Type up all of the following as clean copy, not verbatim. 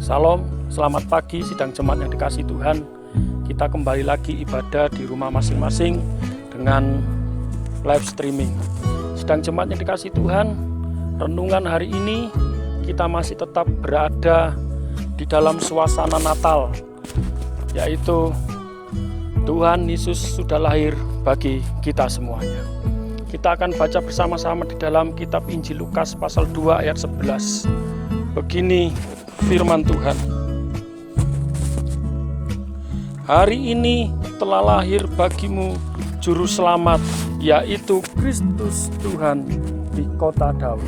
Salam, selamat pagi sidang jemaat yang dikasihi Tuhan. Kita kembali lagi ibadah di rumah masing-masing dengan live streaming. Sidang jemaat yang dikasihi Tuhan, renungan hari ini kita masih tetap berada di dalam suasana Natal, yaitu Tuhan Yesus sudah lahir bagi kita semuanya. Kita akan baca bersama-sama di dalam kitab Injil Lukas pasal 2 ayat 11. Begini firman Tuhan. Hari ini telah lahir bagimu juru selamat, yaitu Kristus Tuhan di kota Daud.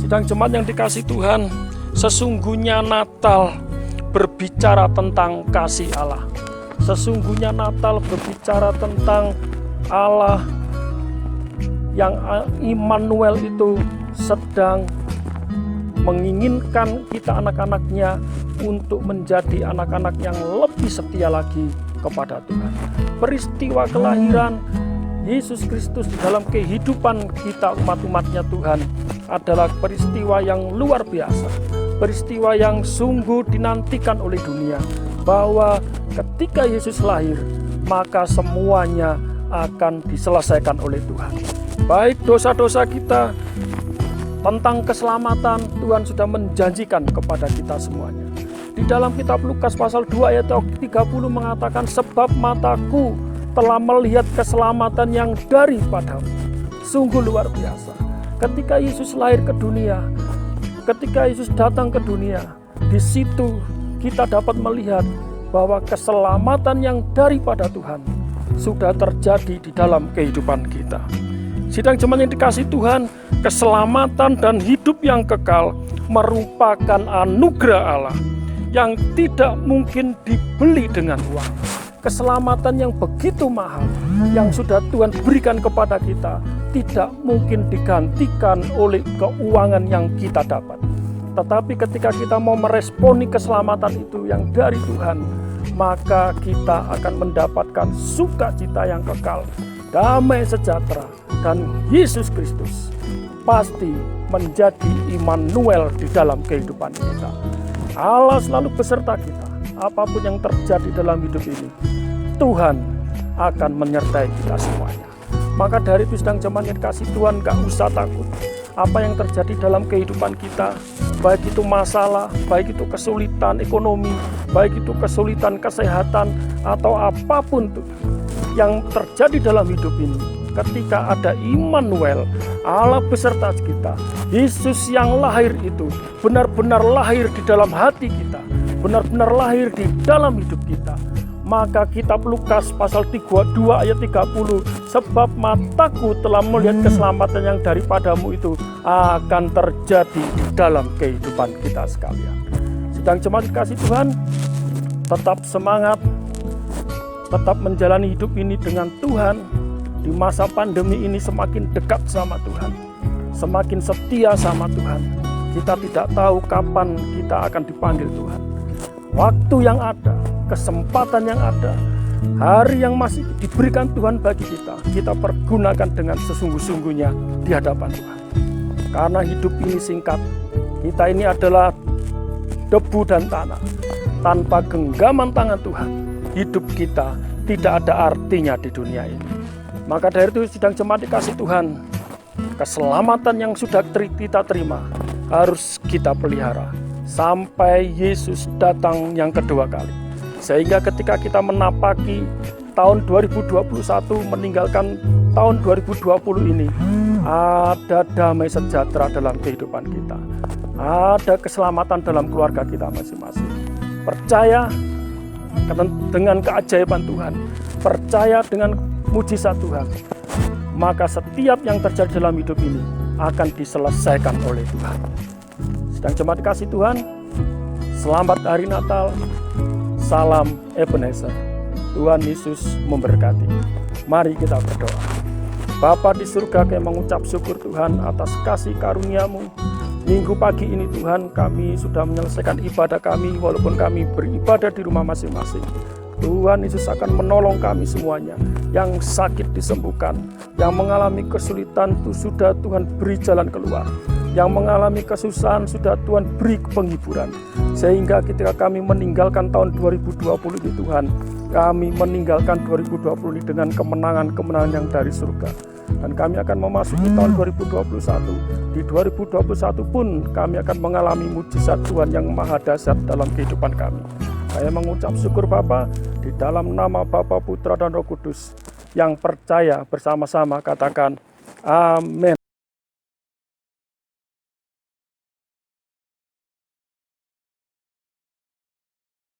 Sidang jemaat yang dikasihi Tuhan, sesungguhnya Natal berbicara tentang kasih Allah. Sesungguhnya Natal berbicara tentang Allah yang Immanuel itu sedang menginginkan kita anak-anaknya untuk menjadi anak-anak yang lebih setia lagi kepada Tuhan. Peristiwa kelahiran Yesus Kristus di dalam kehidupan kita umat-umatnya Tuhan adalah peristiwa yang luar biasa. Peristiwa yang sungguh dinantikan oleh dunia, bahwa ketika Yesus lahir, maka semuanya akan diselesaikan oleh Tuhan. Baik dosa-dosa kita, tentang keselamatan Tuhan sudah menjanjikan kepada kita semuanya. Di dalam kitab Lukas pasal 2 ayat 30 mengatakan, sebab mataku telah melihat keselamatan yang daripadamu. Sungguh luar biasa. Ketika Yesus lahir ke dunia, ketika Yesus datang ke dunia, di situ kita dapat melihat bahwa keselamatan yang daripada Tuhan sudah terjadi di dalam kehidupan kita. Sidang jemaat yang dikasihi Tuhan, keselamatan dan hidup yang kekal merupakan anugerah Allah yang tidak mungkin dibeli dengan uang. Keselamatan yang begitu mahal yang sudah Tuhan berikan kepada kita tidak mungkin digantikan oleh keuangan yang kita dapat. Tetapi ketika kita mau meresponi keselamatan itu yang dari Tuhan, maka kita akan mendapatkan sukacita yang kekal, damai sejahtera, dan Yesus Kristus pasti menjadi Immanuel di dalam kehidupan kita. Allah selalu beserta kita. Apapun yang terjadi dalam hidup ini, Tuhan akan menyertai kita semuanya. Maka dari itu sedang jemaat yang dikasihi Tuhan, gak usah takut. Apa yang terjadi dalam kehidupan kita, baik itu masalah, baik itu kesulitan ekonomi, baik itu kesulitan kesehatan, atau apapun itu yang terjadi dalam hidup ini, ketika ada Immanuel, Allah beserta kita, Yesus yang lahir itu benar-benar lahir di dalam hati kita, benar-benar lahir di dalam hidup kita. Maka kitab Lukas pasal 2 ayat 30, sebab mataku telah melihat keselamatan yang daripadamu itu akan terjadi di dalam kehidupan kita sekalian. Sedang jemaat kasih Tuhan, tetap semangat, tetap menjalani hidup ini dengan Tuhan. Di masa pandemi ini semakin dekat sama Tuhan, semakin setia sama Tuhan. Kita tidak tahu kapan kita akan dipanggil Tuhan. Waktu yang ada, kesempatan yang ada, hari yang masih diberikan Tuhan bagi kita pergunakan dengan sesungguh-sungguhnya di hadapan Tuhan. Karena hidup ini singkat, kita ini adalah debu dan tanah. Tanpa genggaman tangan Tuhan, hidup kita tidak ada artinya di dunia ini. Maka dari itu sidang jemaat dikasihi Tuhan, keselamatan yang sudah kita terima harus kita pelihara sampai Yesus datang yang kedua kali. Sehingga ketika kita menapaki tahun 2021 meninggalkan tahun 2020 ini, ada damai sejahtera dalam kehidupan kita, ada keselamatan dalam keluarga kita masing-masing. Percaya dengan keajaiban Tuhan, percaya dengan mujizat Tuhan, maka setiap yang terjadi dalam hidup ini akan diselesaikan oleh Tuhan. Sedang jemaat kasih Tuhan, selamat hari Natal, salam Ebenezer. Tuhan Yesus memberkati. Mari kita berdoa. Bapa di surga, kami mengucap syukur Tuhan atas kasih karunia-Mu. Minggu pagi ini Tuhan, kami sudah menyelesaikan ibadah kami, walaupun kami beribadah di rumah masing-masing. Tuhan Yesus akan menolong kami semuanya. Yang sakit disembuhkan, yang mengalami kesulitan itu sudah Tuhan beri jalan keluar, yang mengalami kesusahan sudah Tuhan beri penghiburan. Sehingga ketika kami meninggalkan tahun 2020 ini Tuhan, kami meninggalkan 2020 ini dengan kemenangan-kemenangan yang dari surga. Dan kami akan memasuki tahun 2021. Di 2021 pun kami akan mengalami mujizat Tuhan yang maha dahsyat dalam kehidupan kami. Saya mengucap syukur Bapa, di dalam nama Bapa, Putra, dan Roh Kudus. Yang percaya bersama-sama katakan amin.